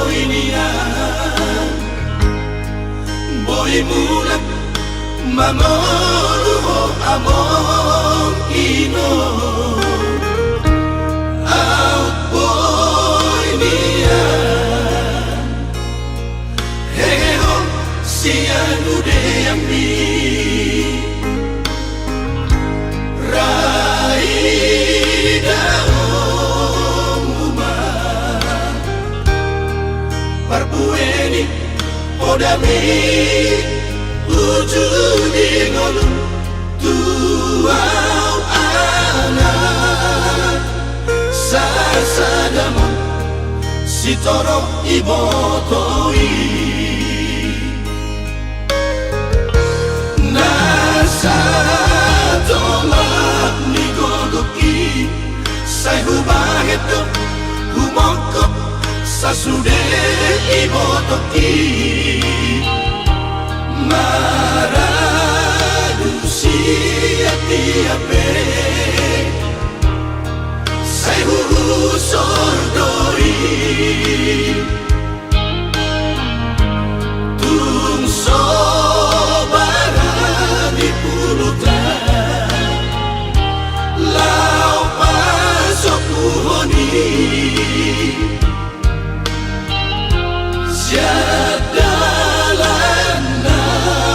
Surabaya boy mulak mamoluho among ino out boy niya heho siyan ude ambi raida umuma parpueni podami ujudi ngolu tuau anak sasadamo sitoro ibotoi nasa tolak nigogoki sai hubaheto humokop sasude ibotoki maradusi atiape sai sordoi tung sobara di pulutan lau pasok puhoni siadalan na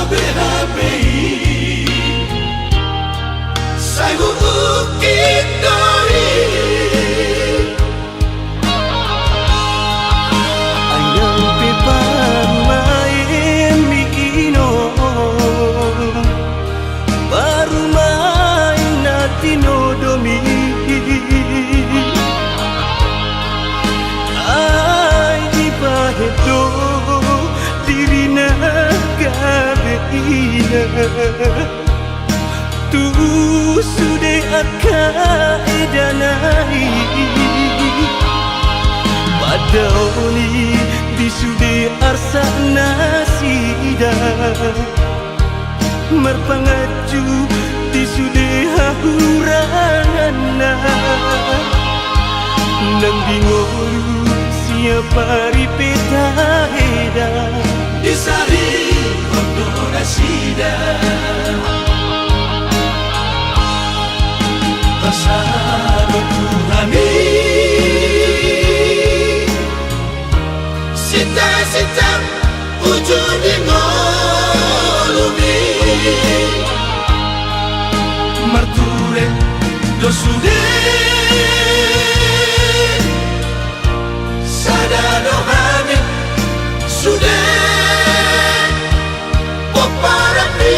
BHPI sai ukit doi ayang pipamain mikino baru main natino domi ay di pahedo dirina gabeina tu sude akaedanai padaoni di sude arsa nasida merpangaju di sude hahurana nang bingoru siapa ripeta heda disari kondorasida pasado tuhani sita ujudi ngolumi marture dosude sadado hami sude poparapi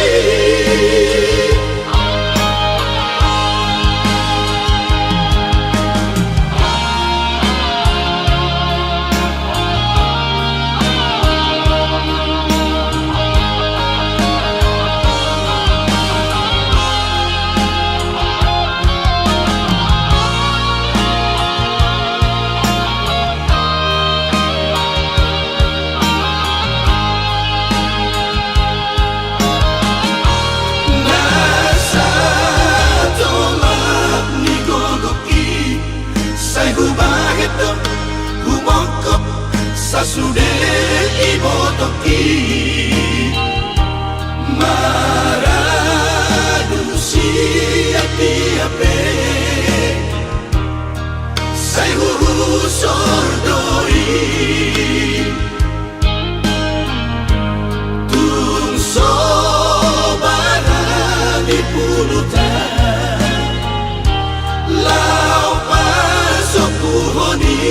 sasude ibotoki maradusi atiape sai sordoi tung sobara di pulutan lau pasok puhoni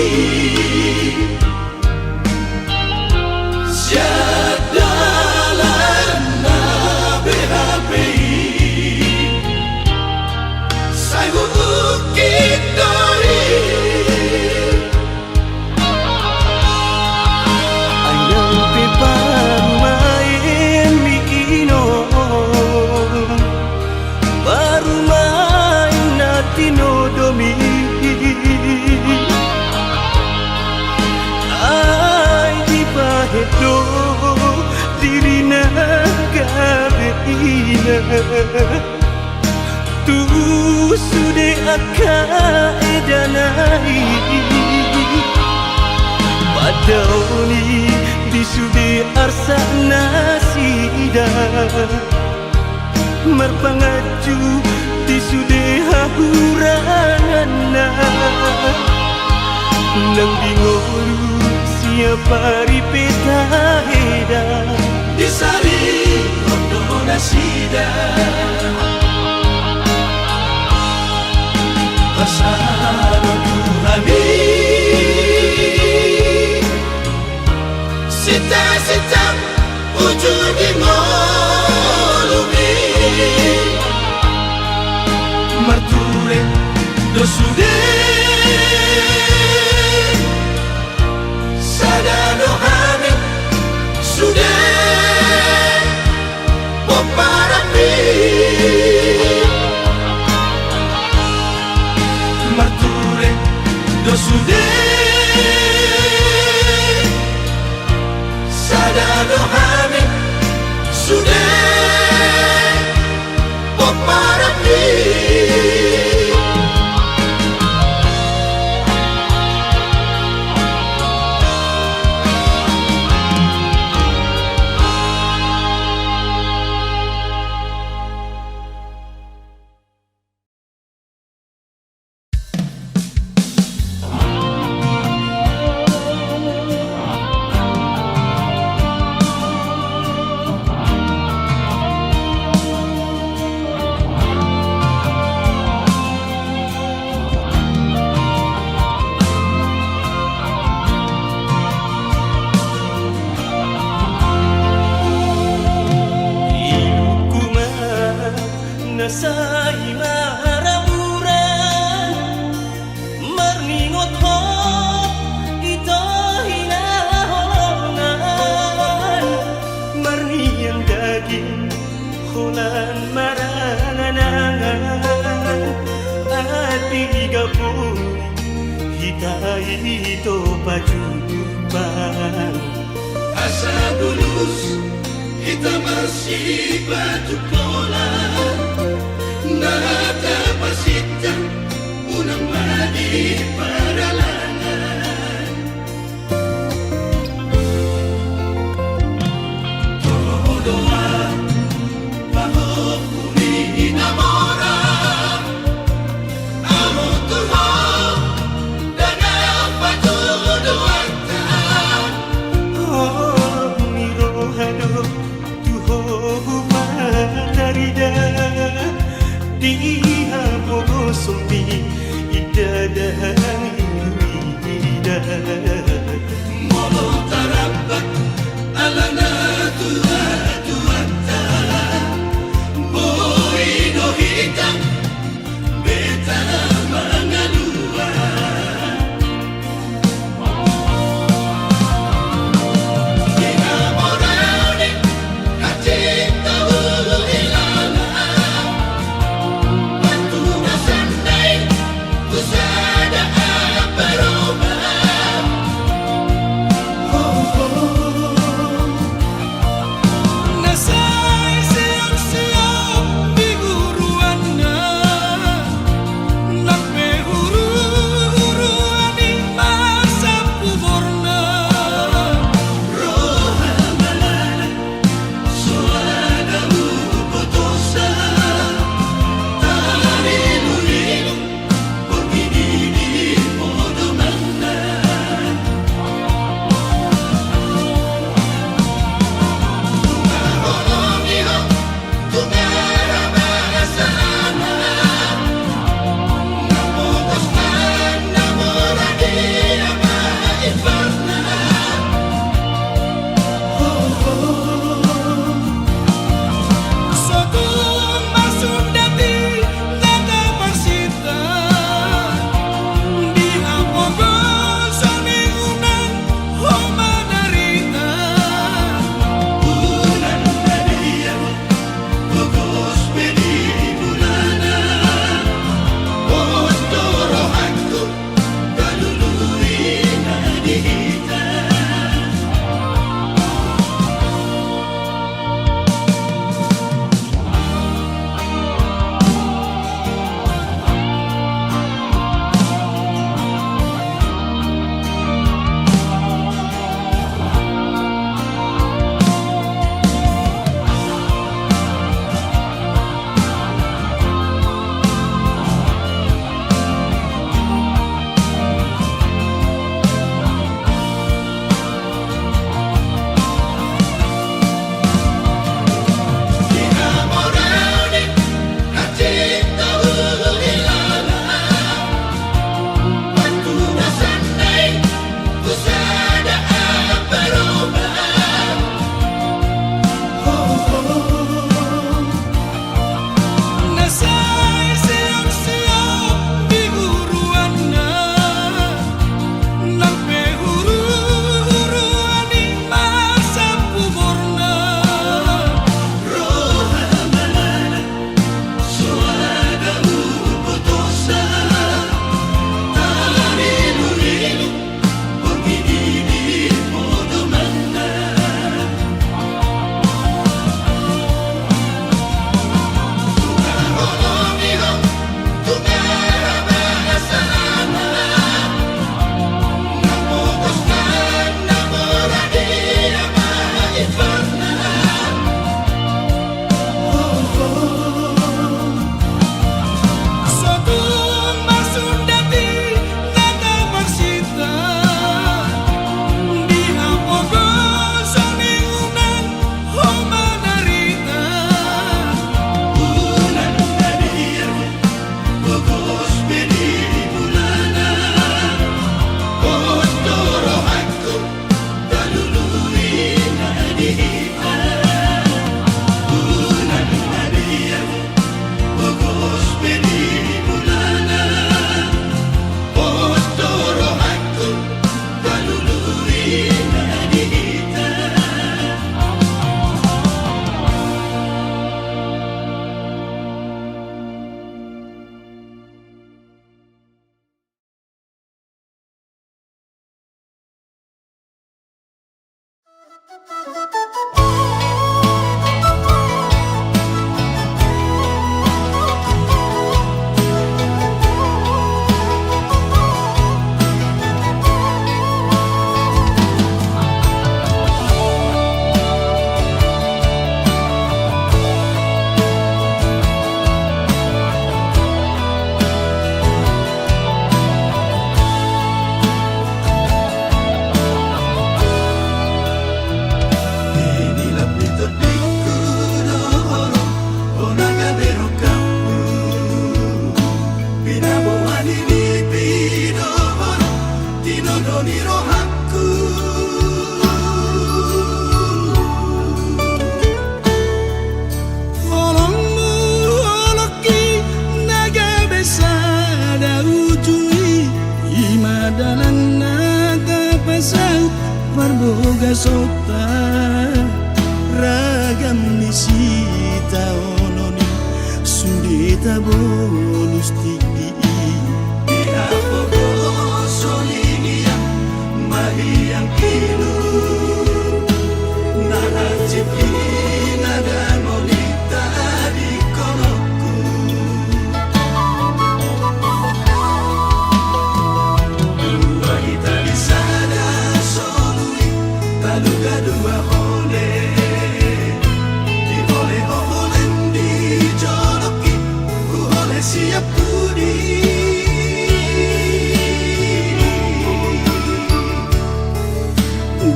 siadalan na BHPI sai ukit doi ayang pipamain mikino baru main natino domi ay di pahedo dirina gabeina tu sude akaedanai Merpangaju di sudeha huranana Nang bingolu siapa ripeta heda Di sari rondo nasida Bersama Tuhani Sita-sita ujung di molumi Marture dosude Sadano hame sudah Poparapi Marture dosude Sadano hame sudah Poparapi Nasai maraburan Marningot ho ito hinahongan Marniang daging hulan maranganangan At igapoy hitay ito pajupan Asa bulus kita masih batu pola Nata pasita unang madi paralangan Doa bajo kumi enamora Amo Tuhan dan apa tuduhan Oh mirohado tuho matarida Diha bogos Marboga sota ragam nisita ononi sudita bonus tiki Ina pogo solinia mahiyang ilu Nana cipi nada molita di konoku Dua kita di sana solui Taluga dua hole Di hole hole di joloki Hole siap budi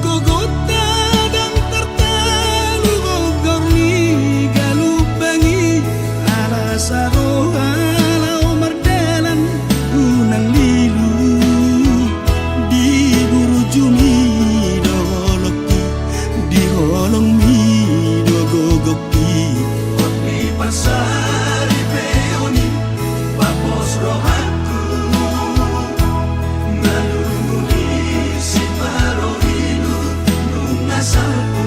Gogota dan tertalu gogor ni galubangi ala saroha lau mardalan unang lilu di buru jumi doloki di holong mi dogogoki Di pasari peoni Papos rohaku Nalunguni si parohilu Nungasaku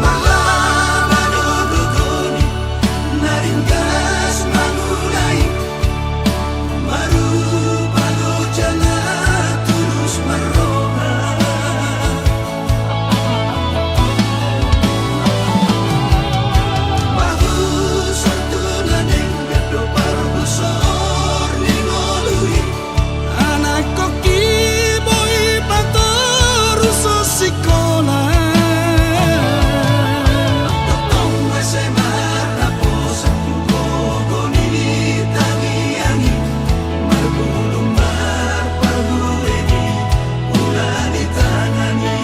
Malama dodogoni Naringgas mangulai Marupalo jana tulus maroha Bagus sartulan yang gado parbusor ningolui anak koki boy pator sosikola Totong semar rapos Gogoni tangiangi Marbulung mar parbuleni Ulani tangani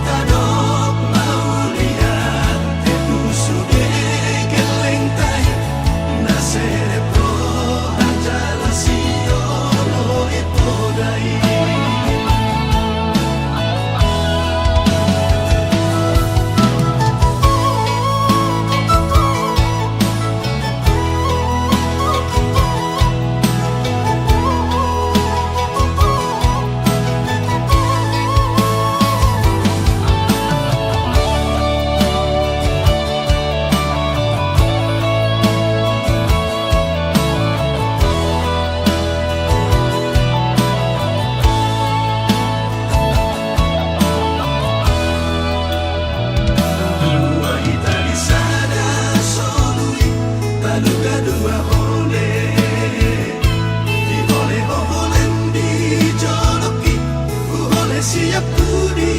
Tadok maulian Tetusude gelentai Nasere pro Anjala siolo ipodai Dua kita di sana solui Taluga dua hole Di hole hole di joloki Hole siap budi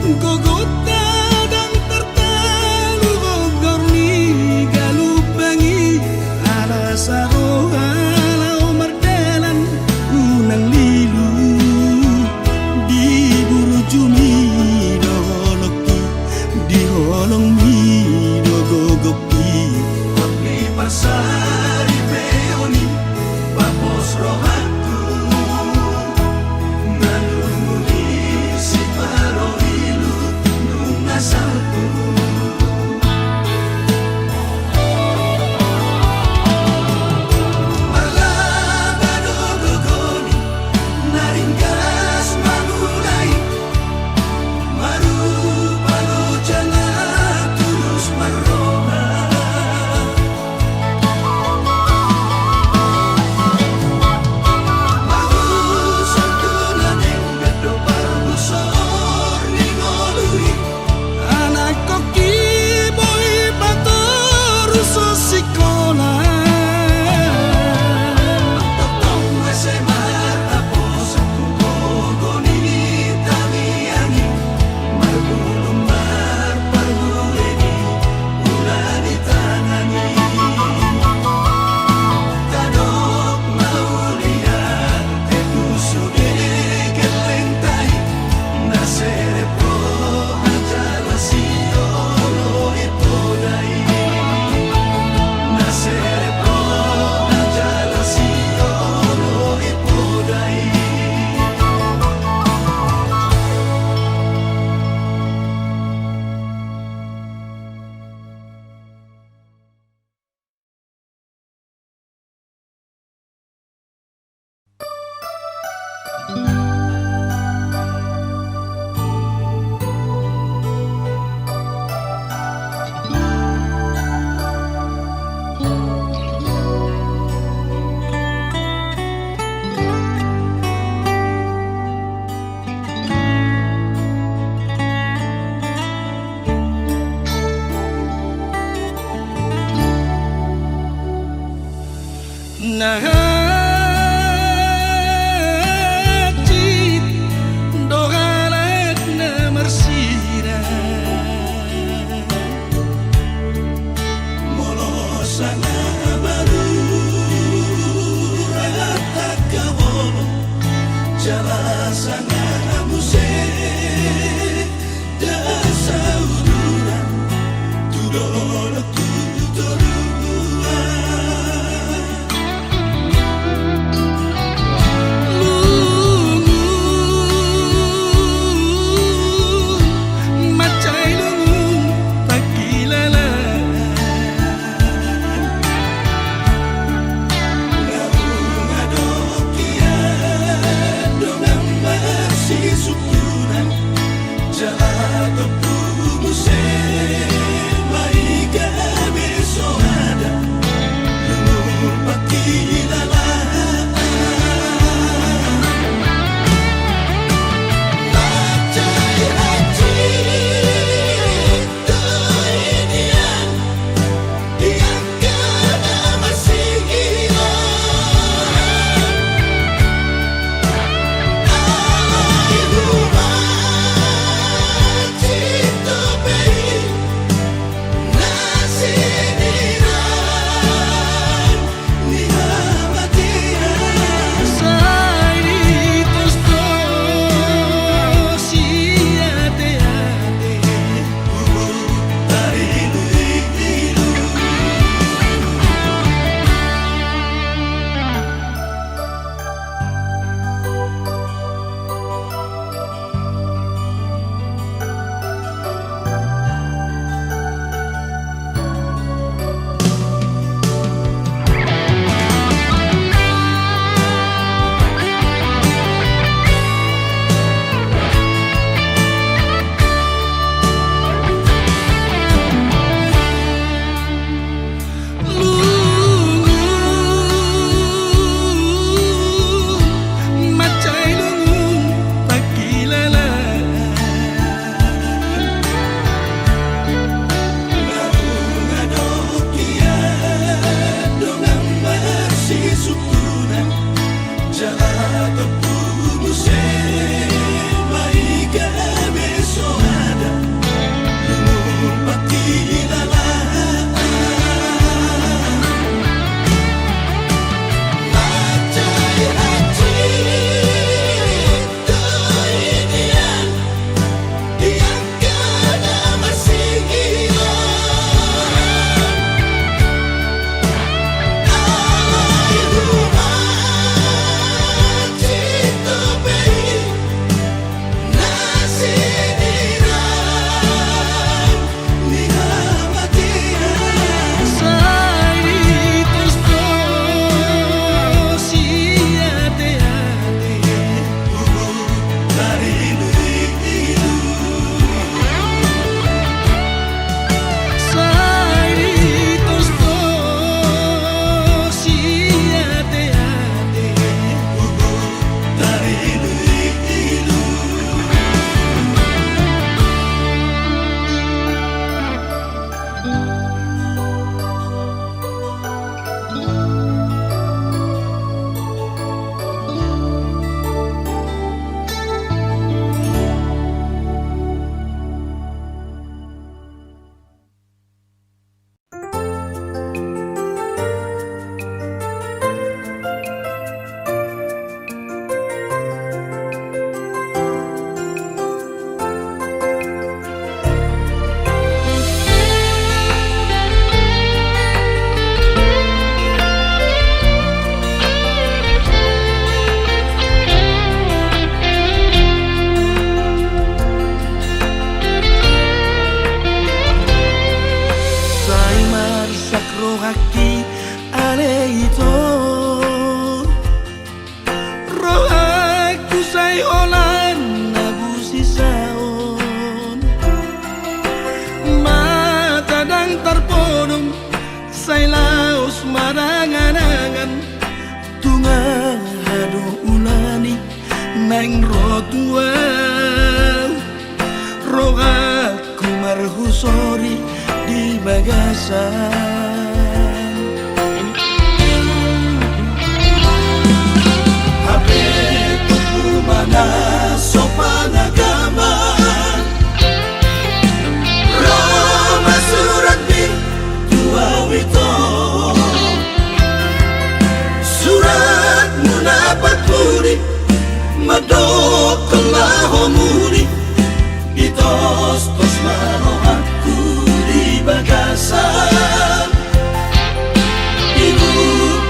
Gogota dan tertalu gogor ni galubangi ala saroha lau mardalan unang lilu di buru jumi doloki di holong mi dogogoki Di pasari peoni Papos rohaku Nalunguni si parohilu eng rotua rogaku marhusori di bagasan Habe tuku mana sopan agama Roma surat bir tua wito Surat munapat puri Madok kelahomuni Ditos-tos marohatku di bagasan Ibu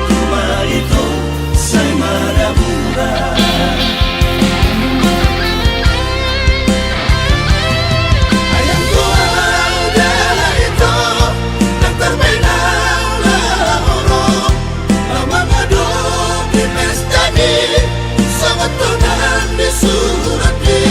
rumah itu saya marabura Ayam tua udahlah itu Dan terbenam lah orang Lama ngaduk di pesta ni Sangat tenang di surat ni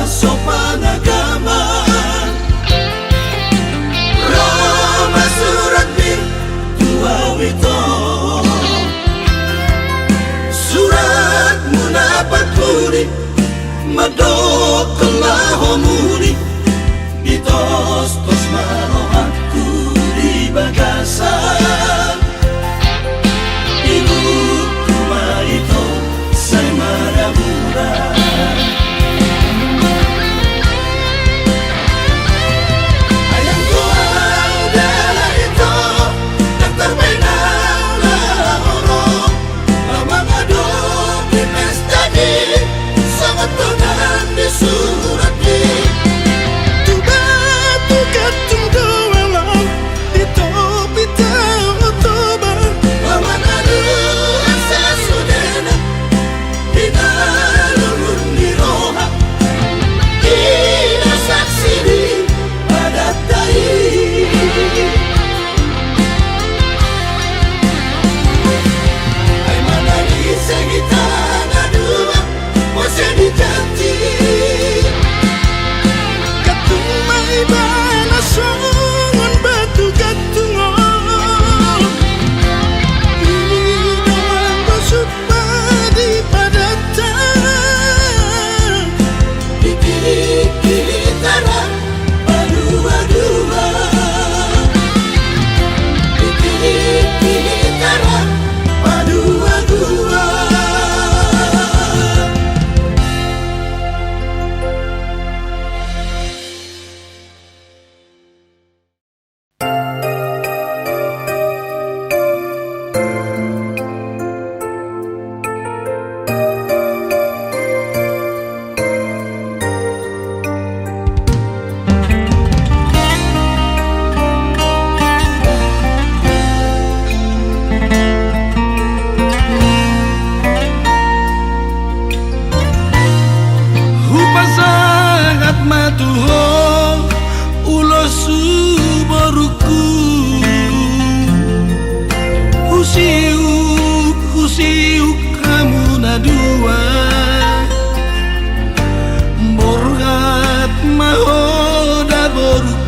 Sopan agama Roma surat bir tua wito Surat munapat puri Madok kelahomuni Ditos-tos marohatku di bagasan Ibu rumah itu saya marabura surat ni Tuba tukat tundawalang Ito bitaw toba Wawan adu asa sudena Hinalurun ni roha Ina saksi di padat tayi Ay manali sa gitana dua Mose di janji Songon batu gatungol Ini doang busuk padi padatan Dikili-kili tanah Padua-dua Dikili-kili tanah Padua-dua Borgat mahoda boru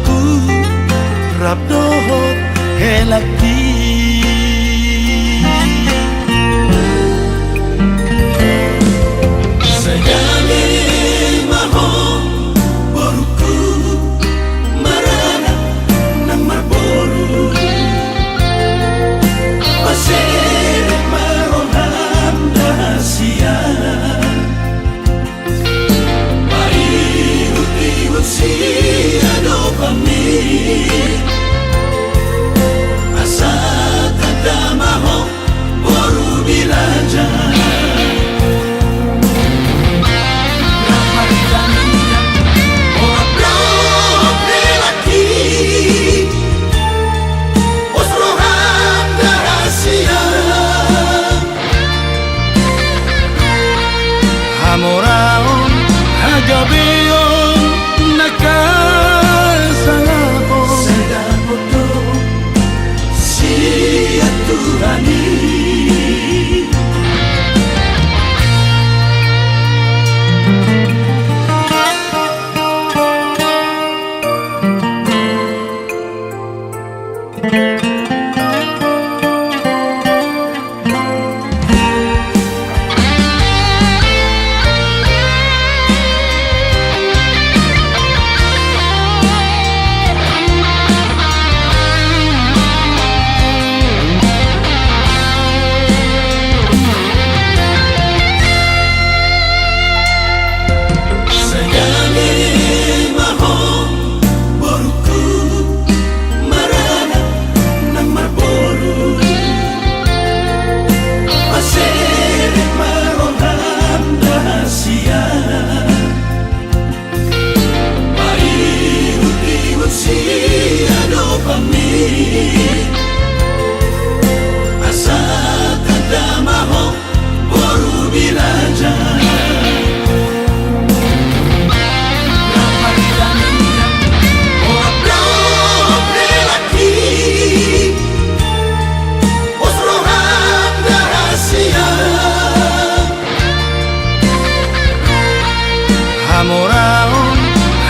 elaki. Segala mahon boruku marana nang marboru pasir maroham dahasia paiut-iut siado kami asa tanda mahon boru bilajar. Amoraon hagabion nakasalako Sedapoto siya Tuhani Amoraon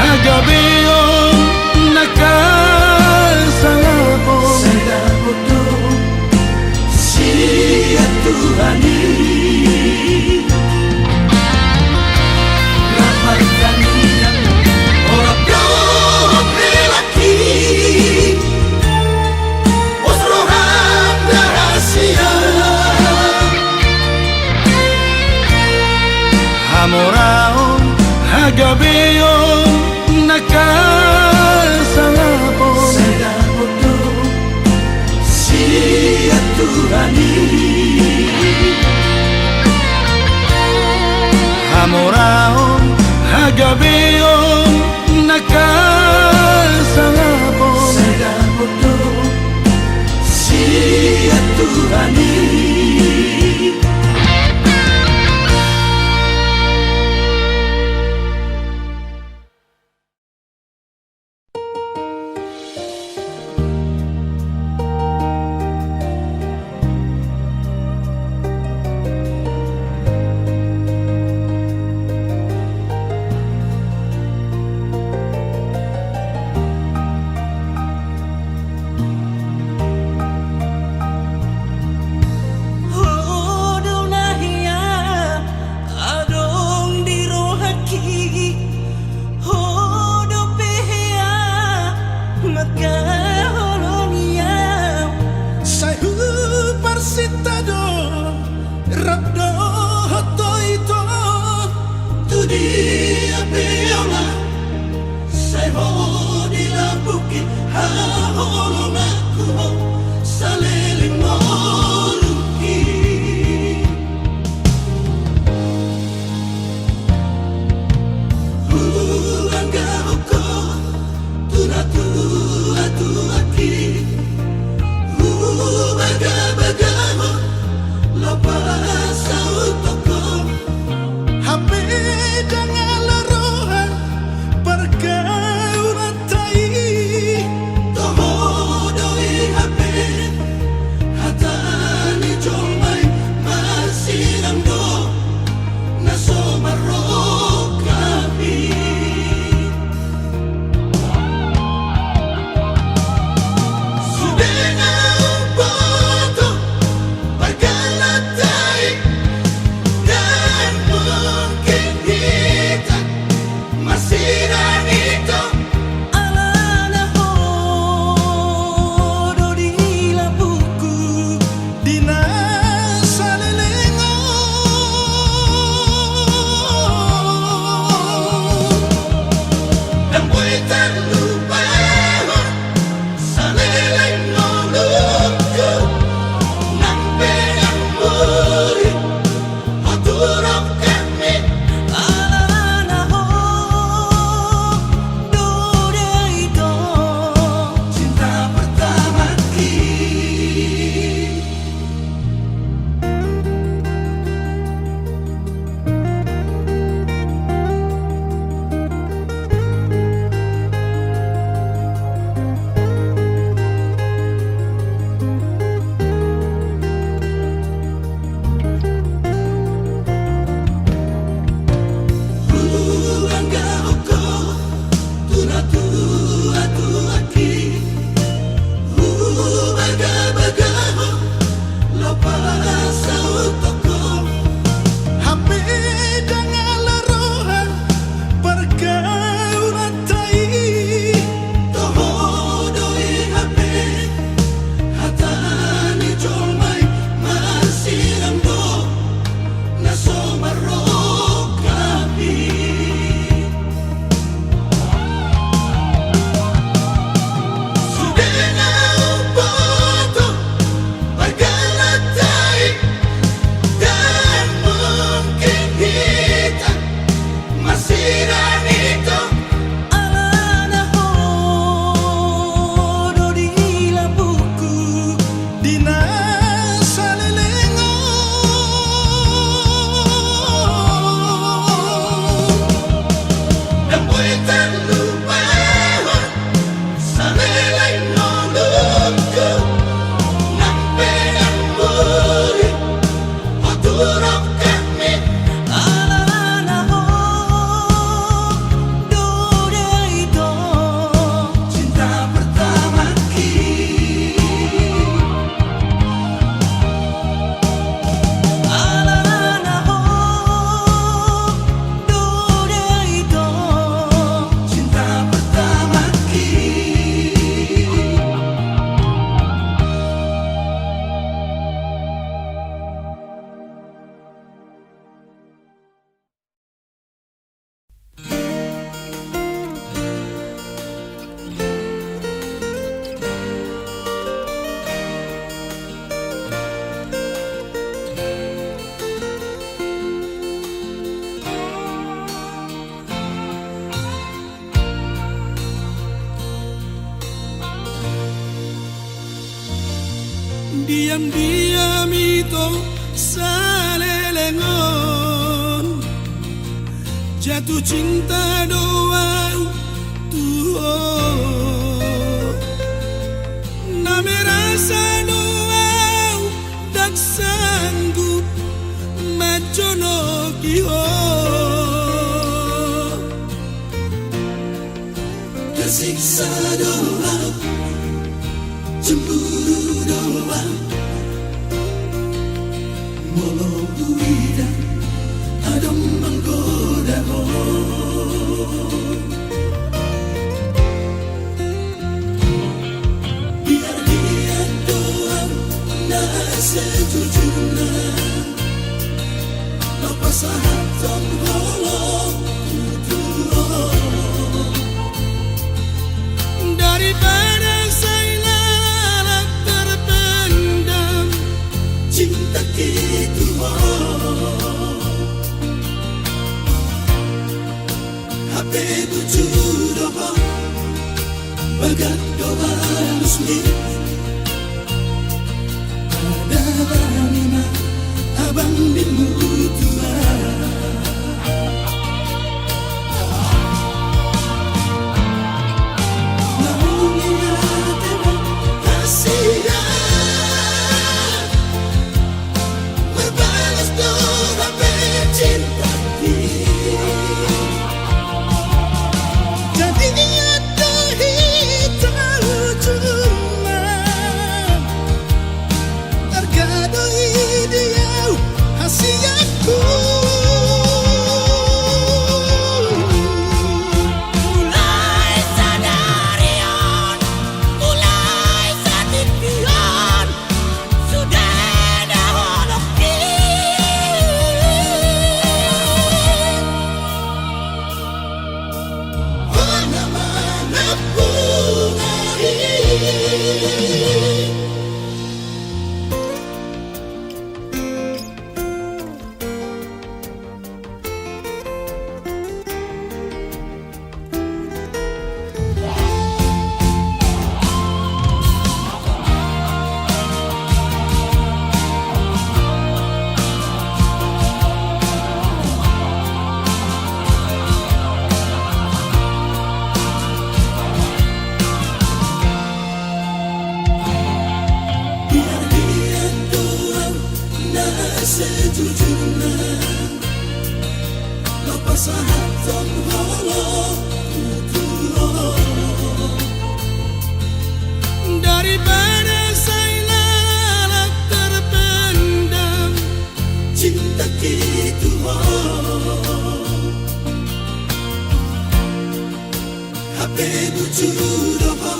hagabion nakasalako Sedapoto siya Tuhani Ramai kanilang orang lelaki Osrohan rahasia Amoraon hagabion nakasalako Sedapoto siya Tuhani Amoraon hagabion nakasalako Sedapoto siya Tuhani diam-diam itu salelengon, jatuh cinta doang tuh, name rasa doang dak sanggup majono kiho, tersiksa doang, cemburu doang, walau tidak ada menggoda. Biar dia doang nah sejujurnya, lepas hati holong daripada saya terpendam cinta gitu. HP tujuh doa bagat doa resmi, ada lima abang bimu tua. Namun ingat kasihan berbalas doa cinta dia. jadi ada hitam cuma tergadang dia hasiaku. Mulai sadarian, mulai satipian, sudah dah mana-mana pun biar dia doang nah sejujurnya, lepas hati holong daripada saya terpendam cinta gitu. HP tujuh doa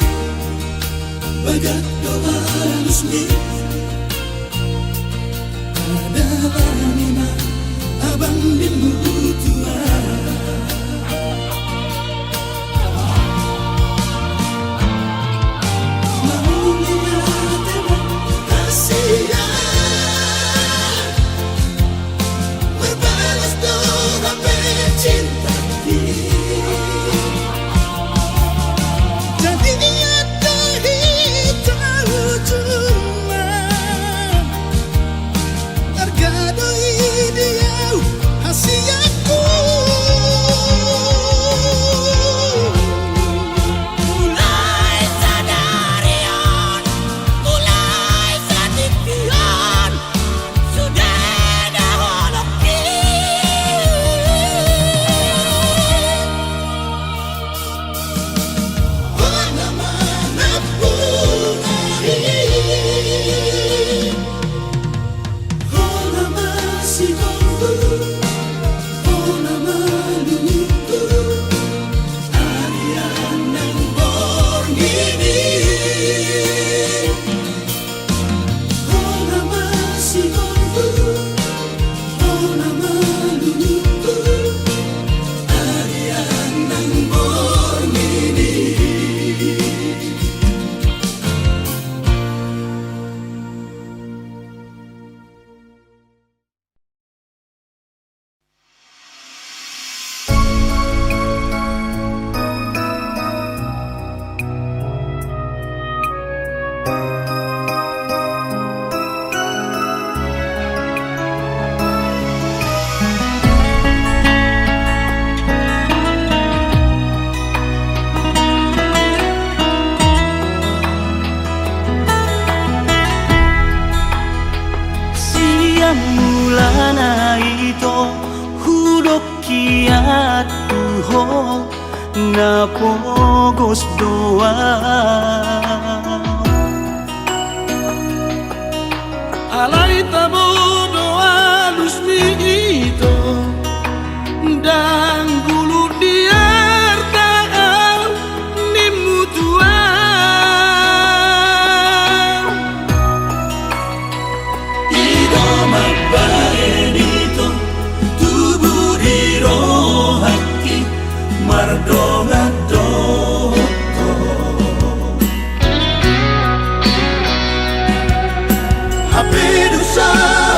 bagat doa resmi, ada lima abang bimu tua. Namun ingat kasihan berbalas doa cinta dia. jadi ada hitam cuma mulana ito hudok kiat tuho na pogos doa. Alay tabo doa lusmi ito dan gulu diar taal ni mutua. Ido magbaenito tubuh di rohaki mardonga doto. Hape dusa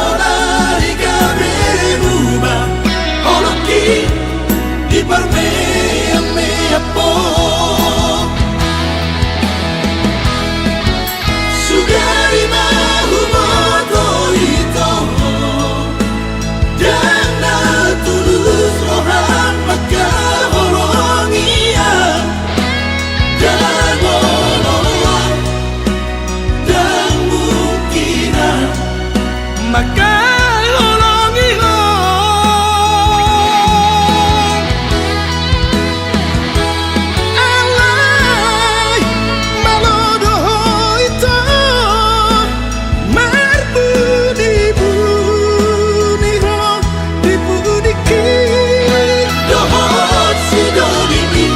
olari kaberuba oloki di parmea mea po. Sugari mahu moto ito dan na tulus rohan maka horongia dan nolong dan mungkinan Maka holongi ho alay malodo ito marbudi buni ho dibudi ki dohot si dodimi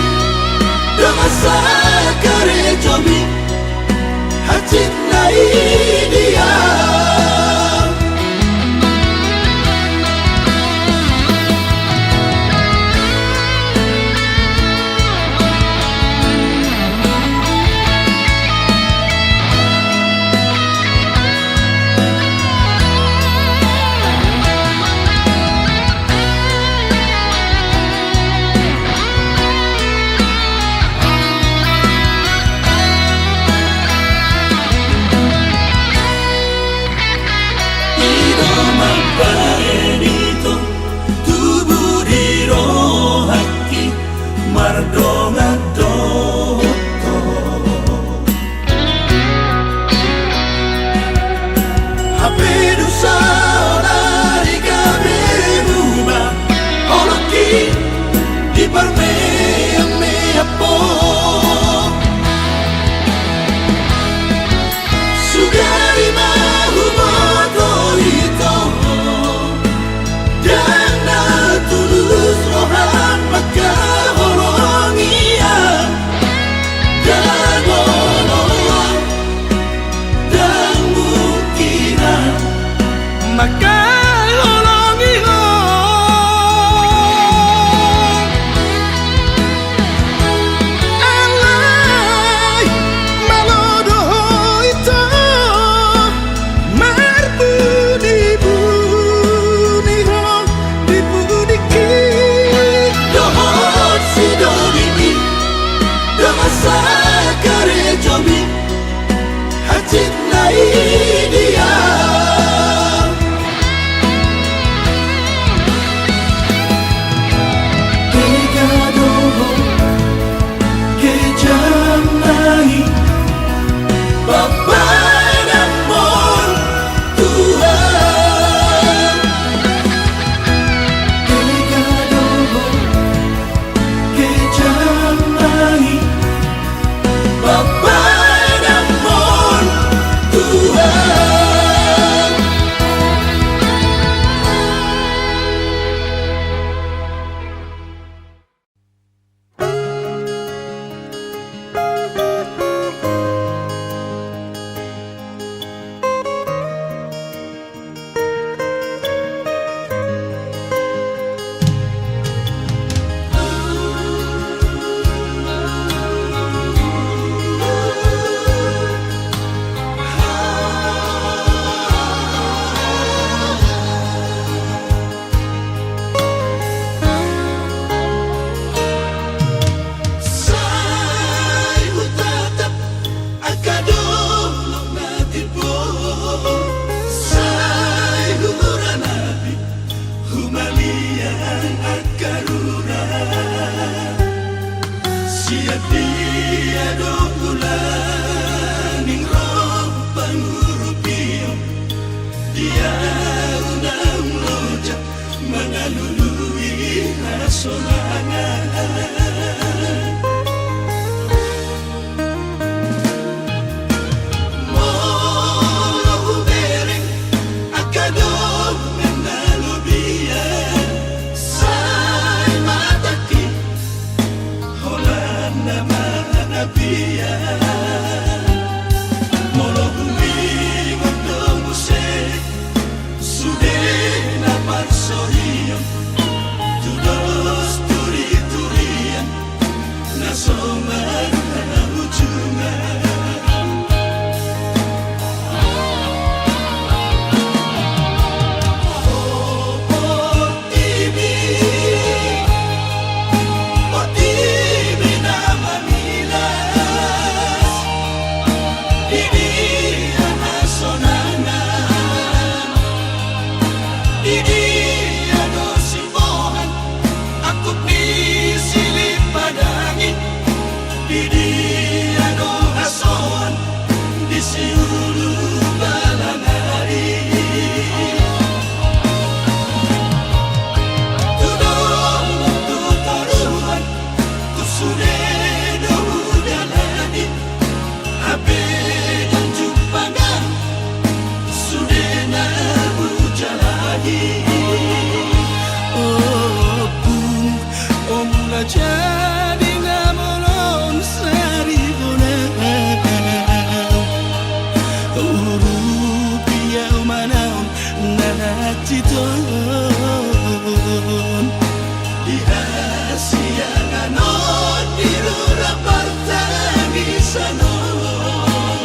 domasa kare jomi hacit nai dia. Magbaenito tubuh di rohaki mardonga doto. Hape dusa olari kaberuba oloki di parmea mea po. Sugari mahu moto ito dan na tulus rohan maka horongia dan nolong dan mungkinan Maka holongi ho alay malodo ito marbudi buni ho dibudi ki dohot si dodimi domasa kare jomi hacit nai dia. Tega doho ke jamai Bapa namon Tuhan. Tega doho ke jamai Bapa namon Tuhan. sonangan Molo bereng akadong menalubian Say mataki holan naman nabiyan Molo humingon ng musik Sudah napar sohiyam Tudos turi-turian Nasoman na ujungan jadi ngamolon sarigona Urupia manaon nanaciton Dihasianganon dirura partangisanon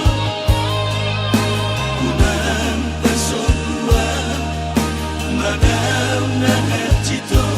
Unang pasokuan Madam nanaciton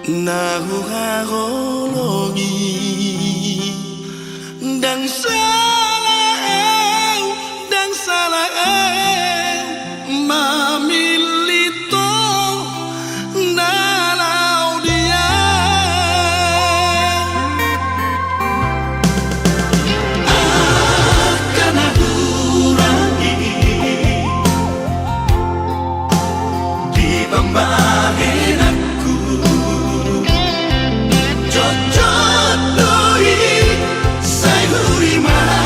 nahuhahologi dang salah mamilito nalau dia akan aku kurangi di pembahin aku cocok doi saya hurima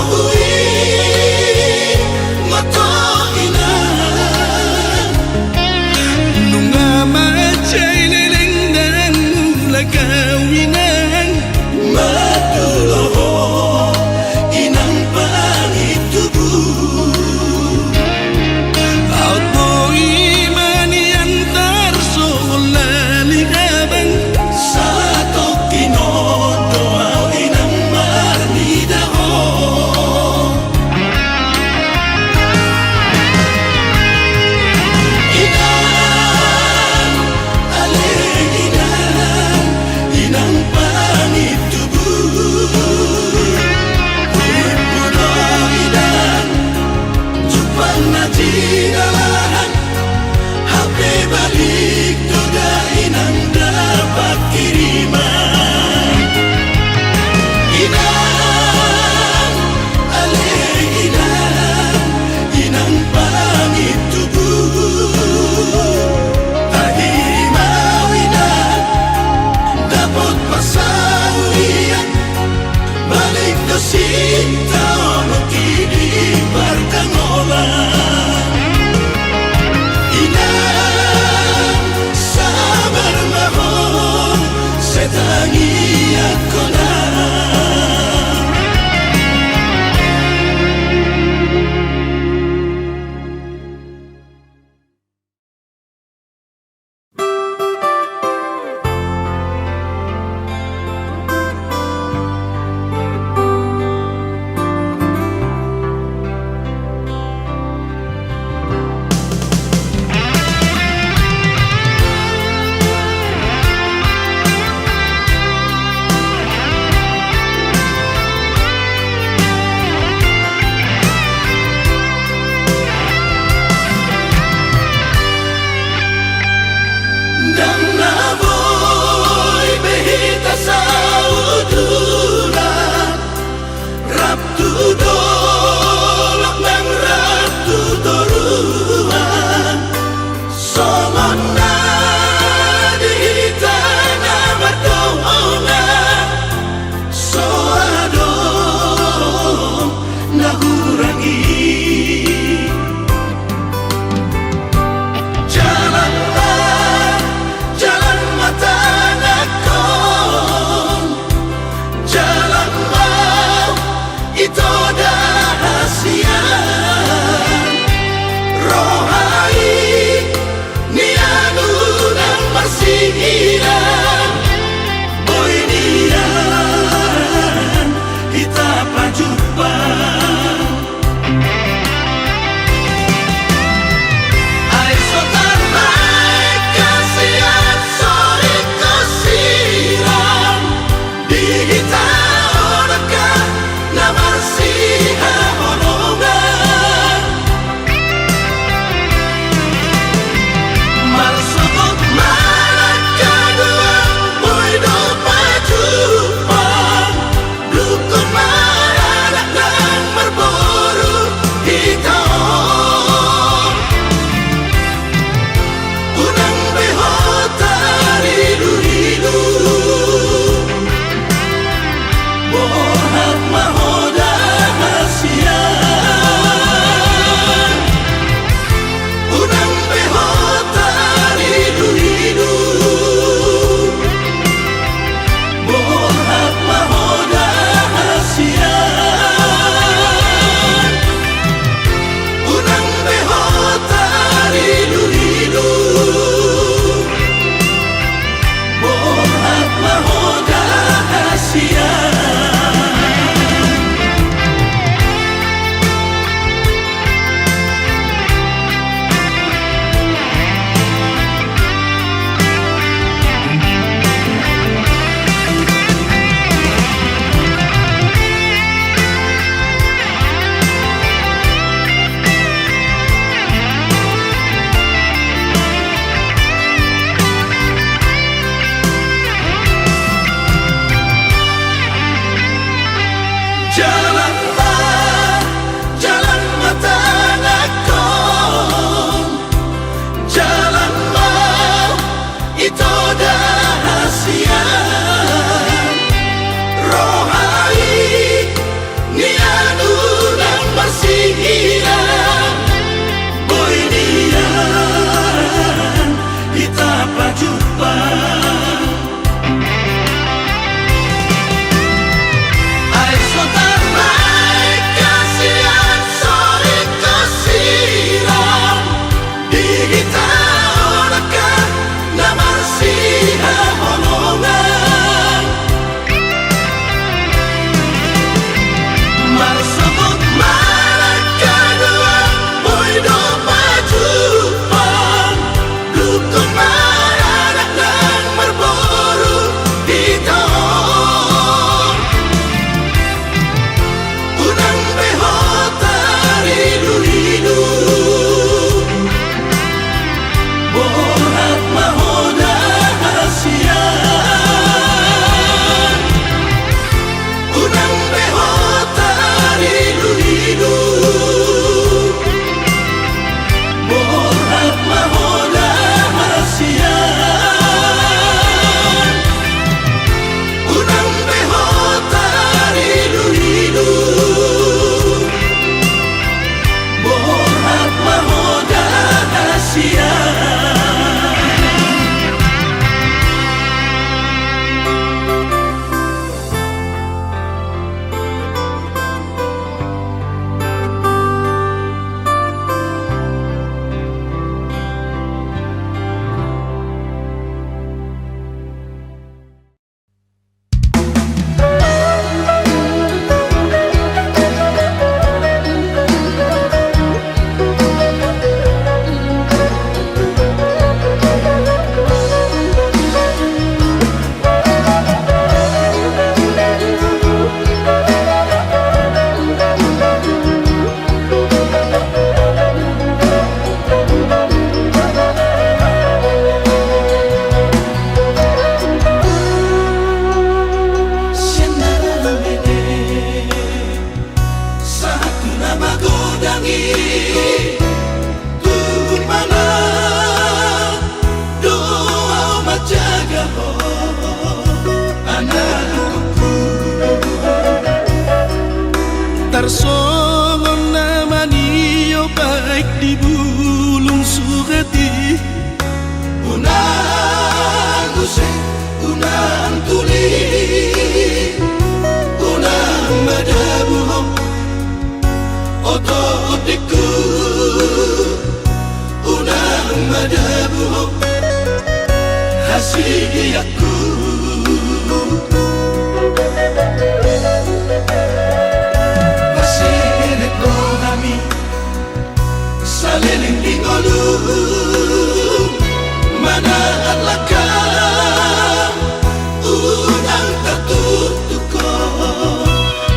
Matutuin matoinan Nunga macay lelengdan mula kawinan Matuloho inang pangit tubuh Out mo imaniantar solalikaban Sa to kinoto inang marnidaho magodangi Tuhun mana doa majaga ho anakku Tarsongon namaniyo baik di bulung sugati Unang usik, unang tuli Unang madabuhong Oto otiku Unang madabuhong Hasigiyaku Masih ko kami Saliling ingolu Mana alakang Unang tatutuko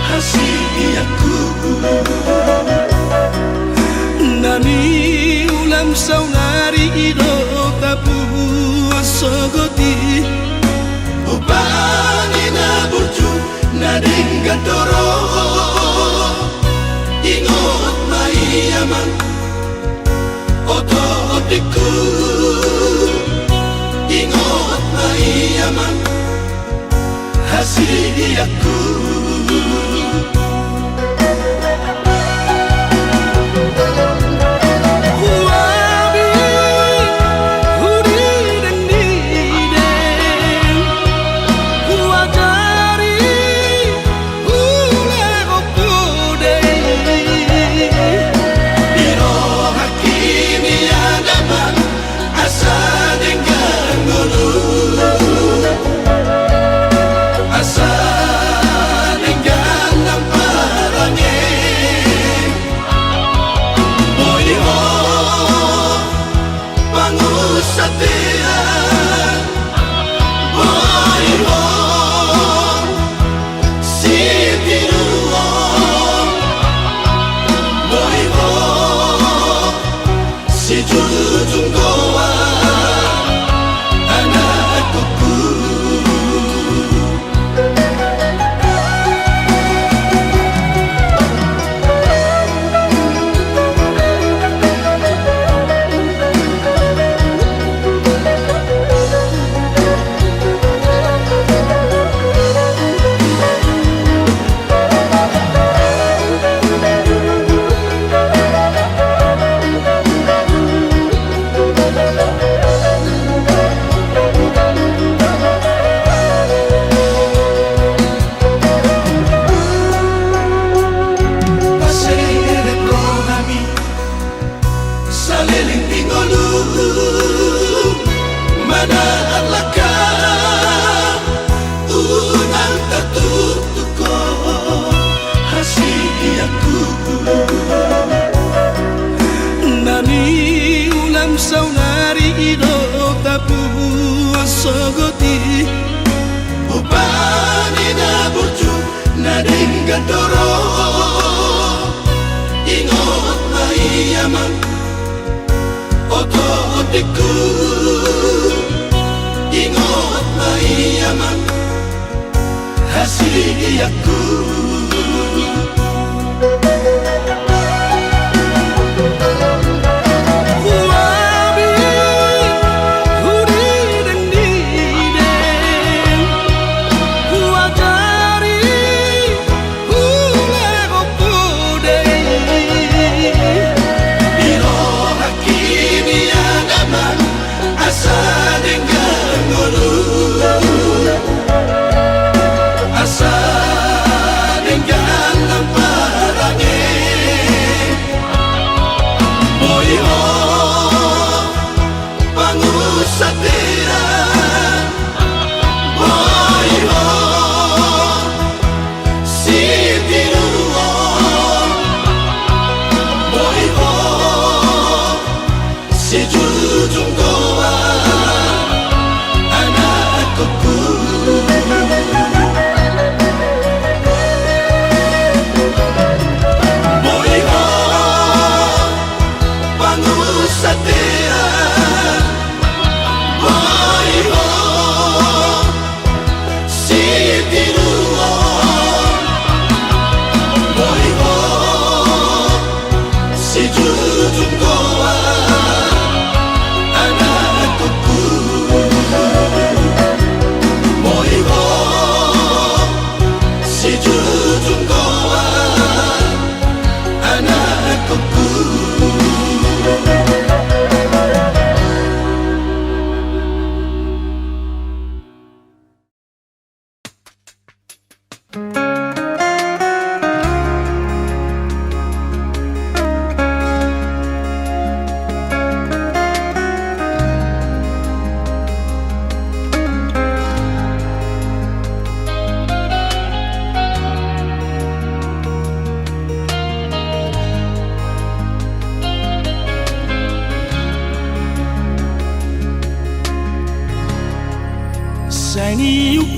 Hasigiyaku Nani ulam saunari ido tapu asogoti Ubani na burju nading gandoro Ingot maiyaman Oto otiku Ingot maiyaman Hasigiyaku Sogoti Ubani na burju nading gandoro Ingot maiyaman Oto otiku Ingot maiyaman Hasigiyaku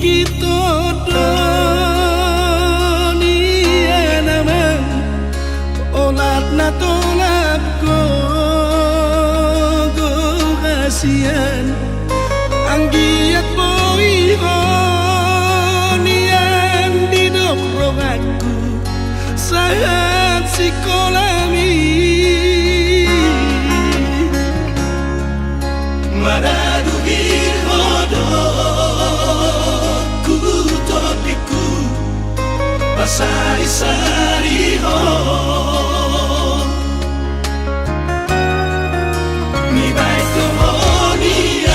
kita dunia naman olat na tolak ko kasihan ang giat boy niyan di dobroganku saat sikolami Maradugir hodo Kutotiku Pasari-sari ho Mi baik kemudian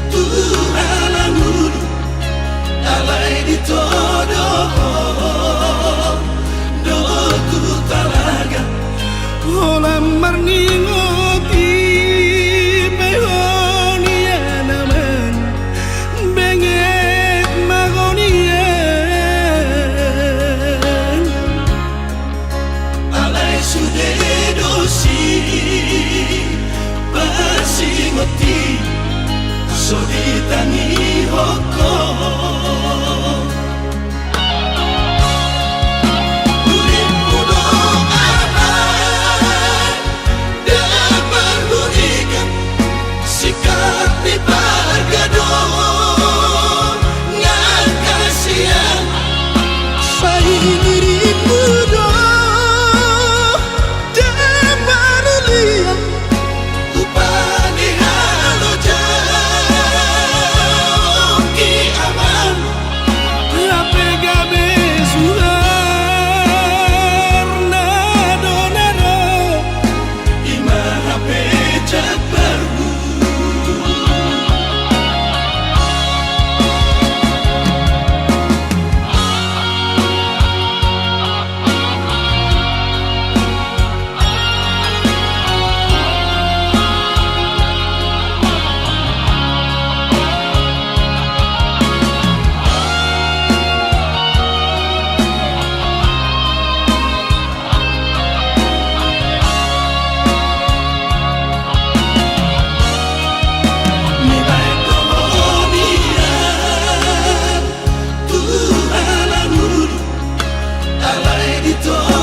Tuhan anguru Alai di todo Doku talaga Olam marningoti behonia naman bengek magonian Alai sude dosi Pasingoti Soditani hoko Uripmu doakan Dapat berikan Sikap di pargado Ngan kasihan dirimu Demarulian Upani halo jauh Ki aman Gabe suar nado Imana pecah baru Mi baik kemudian Tuhan anguru Alai di todo